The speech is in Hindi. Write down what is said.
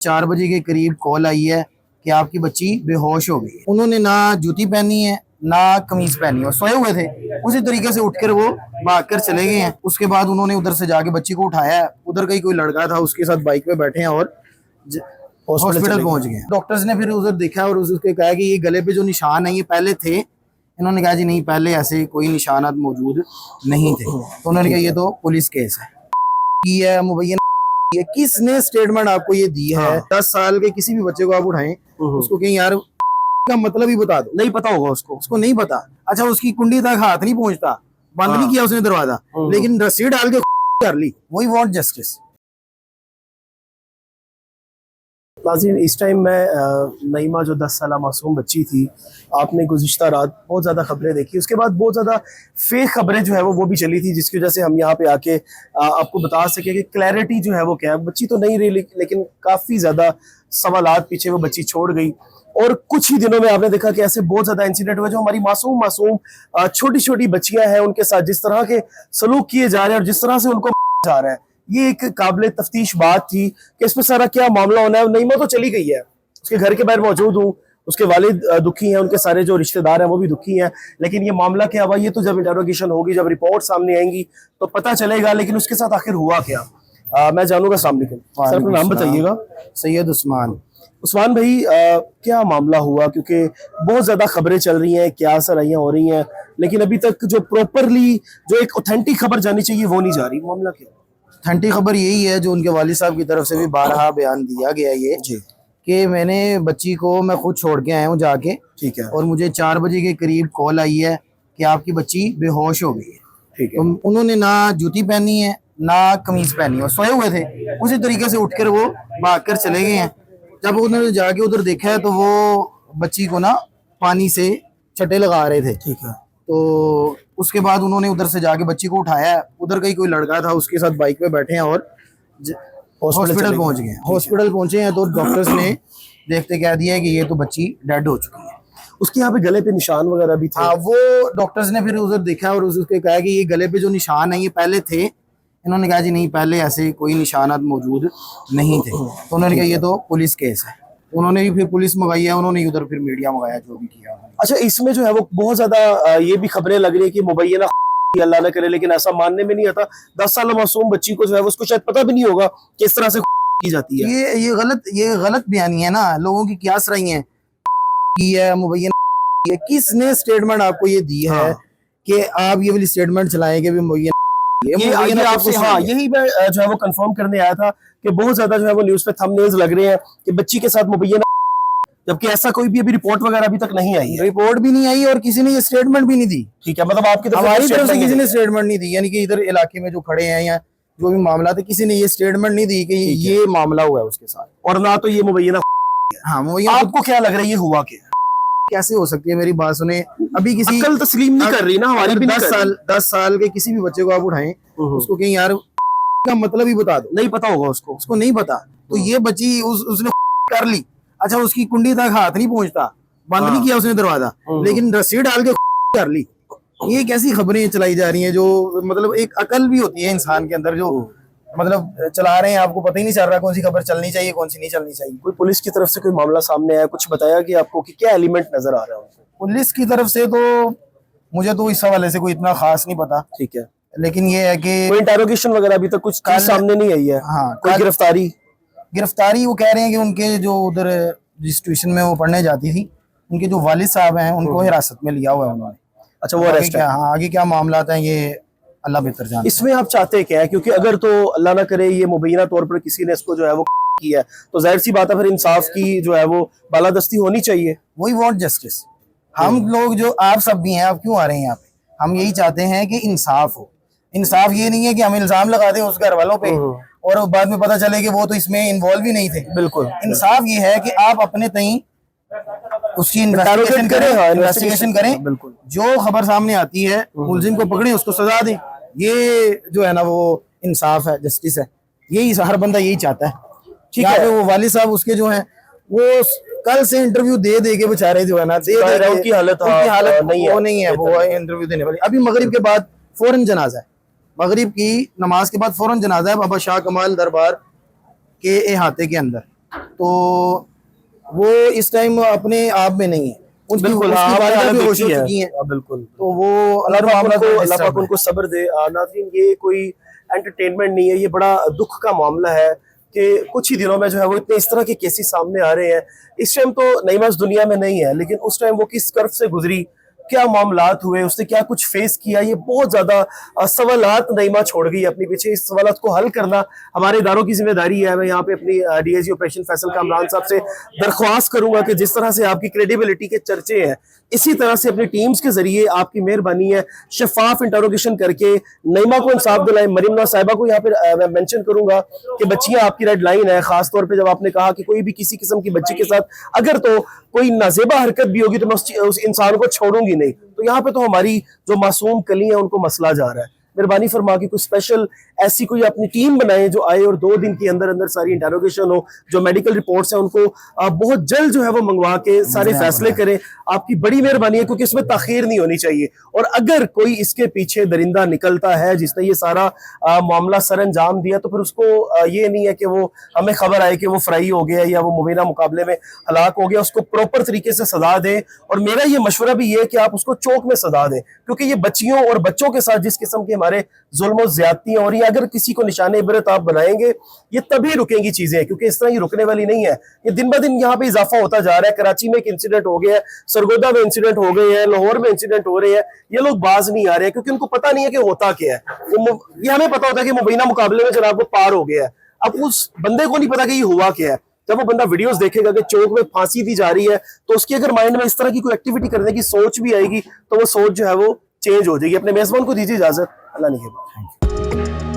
4 बजे के करीब कॉल आई है कि आपकी बच्ची बेहोश हो गई। उन्होंने ना जूती पहनी है ना कमीज पहनी है, सोए हुए थे। उसी तरीके से उठकर वो भागकर चले गए हैं। उसके बाद उन्होंने उधर से जाके बच्ची को उठाया है। उधर का ही कोई लड़का था, उसके साथ बाइक पे बैठे हैं और हॉस्पिटल पहुंच गए। डॉक्टर्स ने फिर उधर देखा और उसके कहा कि ये गले पे जो निशान है ये पहले थे। इन्होंने कहा जी नहीं, पहले ऐसे कोई निशानात मौजूद नहीं थे। तो उन्होंने कहा ये तो पुलिस केस है। ये मुबैना ये किसने स्टेटमेंट आपको ये दी है? 10 साल के किसी भी बच्चे को आप उठाएं, उसको कहीं यार का मतलब ही बता दो, नहीं पता होगा उसको नहीं पता। अच्छा, उसकी कुंडी तक हाथ नहीं पहुंचता, बंद नहीं किया उसने दरवाजा, लेकिन रस्सी डाल के कर ली। वही वांट जस्टिस। नाज़रीन, इस टाइम मैं नईमा जो 10 साल मासूम बच्ची थी, आपने गुज़िश्ता रात बहुत ज़्यादा खबरें देखी। उसके बाद बहुत ज़्यादा फेक खबरें जो है वो भी चली थी, जिसकी वजह से हम यहाँ पे आके आपको बता सके कि क्लैरिटी जो है वो क्या है। बच्ची तो नहीं रही, लेकिन काफ़ी ज़्यादा सवालात पीछे वो बच्ची छोड़ गई। और कुछ ही दिनों में आपने देखा कि ऐसे बहुत ज़्यादा इंसिडेंट हुए जो हमारी मासूम छोटी छोटी बच्चियाँ हैं, उनके साथ जिस तरह के सलूक किए जा रहे हैं और जिस तरह से उनको जा रहा है, ये एक काबिल तफ्तीश बात थी कि इसमें सारा क्या मामला होना है। नईमा तो चली गई है, उसके घर के बाहर मौजूद हूँ, उसके वालिद दुखी हैं, उनके सारे जो रिश्तेदार हैं वो भी दुखी हैं। लेकिन ये मामला क्या हुआ, ये तो जब इंटरोगेशन होगी, जब रिपोर्ट सामने आएंगी तो पता चलेगा। लेकिन उसके साथ आखिर हुआ क्या, मैं जानूंगा। अस्सलाम वालेकुम सर, अपना नाम बताइएगा। सैयद उस्मान भाई, क्या मामला हुआ? क्योंकि बहुत ज्यादा खबरें चल रही हैं, क्या सराइयां हो रही हैं, लेकिन अभी तक जो प्रॉपरली जो एक ऑथेंटिक खबर जानी चाहिए वो नहीं जा रही। मामला क्या? ऑथेंटिक खबर यही है जो उनके वालिद साहब की तरफ से भी बारहा बयान दिया गया ये जी कि मैंने बच्ची को मैं खुद छोड़ के आया हूँ जाके, ठीक है, और मुझे 4 बजे के करीब कॉल आई है कि आपकी बच्ची बेहोश हो गई है। ठीक है। तो उन्होंने ना जूती पहनी है ना कमीज पहनी है, सोए हुए थे। उसी तरीके से उठकर वो भागकर चले गए हैं। जब उन्होंने जाके उधर देखा है तो वो बच्ची को ना पानी से छटे लगा रहे थे। ठीक है। तो उसके बाद उन्होंने उधर से जाके बच्ची को उठाया है। उधर का ही कोई लड़का था, उसके साथ बाइक पे बैठे हैं और हॉस्पिटल पहुंच गए। हॉस्पिटल पहुंचे हैं तो डॉक्टर्स ने देखते कह दिया है कि ये तो बच्ची डेड हो चुकी है। उसके यहाँ पे गले पे निशान वगैरह भी थे। हाँ, वो डॉक्टर्स ने फिर उधर देखा और उसके कहा कि ये गले पे जो निशान है ये पहले थे। इन्होंने कहा जी नहीं, पहले ऐसे कोई निशानात मौजूद नहीं थे। तो उन्होंने कहा ये तो पुलिस केस है। उन्होंने भी फिर पुलिस मंगाई है, उन्होंने उधर फिर मीडिया मंगाया, जो भी किया। अच्छा, इसमें जो है वो बहुत ज्यादा ये भी खबरें लग रही है कि मुबैना अल्लाह ना करे, लेकिन ऐसा मानने में नहीं आता। 10 साल मासूम बच्ची को जो है उसको शायद पता भी नहीं होगा कि इस तरह से की जाती है। ये गलत बयानी है ना, लोगों की क्या रही है की है मुबैना। किसने स्टेटमेंट आपको ये दी है कि आप ये वाली स्टेटमेंट चलाएं कि मुबैना? ये आपसे यही मैं जो है वो कंफर्म करने आया था कि बहुत ज्यादा जो है वो न्यूज पे थंबनेल्स लग रहे हैं कि बच्ची के साथ मुबैना, जबकि ऐसा कोई भी अभी रिपोर्ट वगैरह अभी तक नहीं आई है। रिपोर्ट भी नहीं आई और किसी ने ये स्टेटमेंट भी नहीं दी। ठीक है, मतलब आपकी हमारी तरफ से किसी ने स्टेटमेंट नहीं दी, यानी कि इधर इलाके में जो खड़े हैं या जो भी मामला था, किसी ने ये स्टेटमेंट नहीं दी कि ये मामला हुआ है उसके साथ। और ना तो ये मुबैना। हाँ, मुबैना। आपको क्या लग रहा है ये हुआ क्या? कैसे हो सकती है? मेरी बात सुने, अभी किसी अक्ल तस्लीम नहीं कर रही ना हमारी भी। 10 साल के किसी भी बच्चे को आप उठाएं, उसको कहीं यार का मतलब ही बता दो, नहीं पता होगा उसको नहीं पता। तो ये बच्ची उसने कर ली। अच्छा, उसकी कुंडी तक हाथ नहीं पहुंचता, बंद नहीं किया उसने दरवाजा, लेकिन रस्सी डाल के कर ली। ये कैसी खबरें चलाई जा रही हैं जो मतलब एक अकल भी होती है इंसान के अंदर, जो मतलब चला रहे हैं, आपको पता ही नहीं चल रहा कौन सी खबर चलनी चाहिए कौन सी नहीं चलनी चाहिए। कोई पुलिस की तरफ से कोई मामला सामने आया, कुछ बताया कि आपको कि क्या एलिमेंट नजर आ रहा है उनको? पुलिस की तरफ से तो मुझे तो इस हवाले से कोई इतना खास नहीं पता। ठीक है, लेकिन ये है कि कोई इंटरोगेशन वगैरह अभी तक कुछ सामने नहीं आई है। हाँ, कोई गिरफ्तारी वो कह रहे हैं कि उनके जो उधर जिस ट्यूशन में वो पढ़ने जाती थी, उनके जो वालिद साहब हैं उनको हिरासत में लिया हुआ है उन्होंने। अच्छा, वो अरेस्ट है। हाँ, आगे क्या मामला है ये अल्लाह बेहतर जानता है। इसमें आप चाहते क्या है? क्योंकि अगर तो अल्लाह ना करे ये मुबैना तौर पर किसी ने इसको जो है वो किया है, तो जाहिर सी बात है फिर इंसाफ की जो है वो बालादस्ती होनी चाहिए। वही वांट जस्टिस। हम लोग जो आप सब भी हैं, आप क्यों आ रहे हैं यहाँ पे? हम यही चाहते हैं कि इंसाफ हो। इंसाफ ये नहीं है कि हम इल्जाम लगा दें उस घर वालों पे और बाद में पता चले कि वो तो इसमें इन्वॉल्व ही नहीं थे। बिल्कुल, इंसाफ ये है कि आप अपने तई उसकी इन्वेस्टिगेशन करें, बिल्कुल, जो खबर सामने आती है मुलजिम को पकड़ें, उसको सजा दें। ये जो है ना वो इंसाफ है, जस्टिस है। यही हर बंदा यही चाहता है। ठीक है, वो वालिद साहब उसके जो हैं वो कल से इंटरव्यू दे के बेचारे जो है ना उनकी हालत नहीं है वो इंटरव्यू देने वाली। अभी मगरिब के बाद फौरन जनाजा है, मगरिब की नमाज के बाद फौरन जनाजा है बाबा शाह कमाल दरबार के अहाते के अंदर। तो वो इस टाइम अपने आप में नहीं है। उनकी बिल्कुल, उसकी हाँ, हमारे वालिदा हालत बेहोश हो देखी है। चुकी हैं, हाँ, बिल्कुल। तो वो अल्लाह पाक मामला उनको थोड़ा अल्लाह पाक disturb है। उनको सब्र दे। नाज़रीन, ये कोई एंटरटेनमेंट नहीं है, ये बड़ा दुख का मामला है कि कुछ ही दिनों में जो है वो इतने इस तरह के केसेस सामने आ रहे हैं। इस टाइम तो नईमा इस दुनिया में नहीं है, लेकिन उस टाइम वो किस कर्फ से गुजरी, क्या मामलात हुए, उसने क्या कुछ फेस किया, ये बहुत ज्यादा सवालात नईमा छोड़ गई अपने पीछे। इस सवालात को हल करना हमारे इदारों की जिम्मेदारी है। मैं यहाँ पे अपनी डीएजी ऑपरेशन फैसल कामरान साहब से दरख्वास्त करूंगा कि जिस तरह से आपकी क्रेडिबिलिटी के चर्चे हैं, इसी तरह से अपनी टीम्स के जरिए आपकी मेहरबानी है शफाफ इंटरोगेशन करके नईमा को इंसाफ दिलाएं। मरीम नवाज साहिबा को यहाँ पे मैं मेंशन करूंगा कि बच्चियां आपकी रेड लाइन है, खासतौर पे जब आपने कहा कि कोई भी किसी किस्म की बच्ची के साथ अगर तो कोई नाजेबा हरकत भी होगी तो मैं उस इंसान को छोड़ूंगी नहीं। तो यहाँ पे तो हमारी जो मासूम कली है उनको मसला जा रहा है। मेहरबानी फरमा के कुछ स्पेशल ऐसी कोई अपनी टीम बनाए जो आए और 2 दिन के अंदर अंदर सारी इंटरोगेशन हो, जो मेडिकल रिपोर्ट्स हैं उनको बहुत जल्द जो है वो मंगवा के सारे फैसले करें। आपकी बड़ी मेहरबानी है, क्योंकि इसमें ताखीर नहीं होनी चाहिए। और अगर कोई इसके पीछे दरिंदा निकलता है जिसने ये सारा मामला सर अंजाम दिया, तो फिर उसको ये नहीं है कि वो हमें खबर आए कि वो फ्राई हो गया या वो मुबीना मुकाबले में हलाक हो गया, उसको प्रॉपर तरीके से सजा दें। और मेरा ये मशवरा भी ये है कि आप उसको चौक में सजा दें, क्योंकि ये बच्चियों और बच्चों के साथ जिस किस्म के हमारे जुल्म ज्यादती और ये अगर किसी को निशाने इबरत आप बनाएंगे, ये तभी रुकेंगी चीजें, क्योंकि इस तरह ये रुकने वाली नहीं है। ये दिन ब दिन यहाँ पे इजाफा होता जा रहा है। कराची में एक इंसिडेंट हो गया है, सरगोदा में इंसिडेंट हो गए हैं, लाहौर में इंसिडेंट हो रहे हैं। ये लोग बाज नहीं आ रहे हैं क्योंकि उनको पता नहीं है कि होता क्या है। ये हमें पता होता है कि मुबीना मुकाबले में जनाब वो पार हो गया है, अब उस बंदे को नहीं पता कि ये हुआ क्या है। जब वो बंदा वीडियोस देखेगा कि चौक में फांसी दी जा रही है, तो उसकी अगर माइंड में इस तरह की कोई एक्टिविटी करने की सोच भी आएगी, तो वो सोच जो है वो चेंज हो जाएगी। अपने मेजबान को दीजिए इजाजत। अल्लाह निगहबान।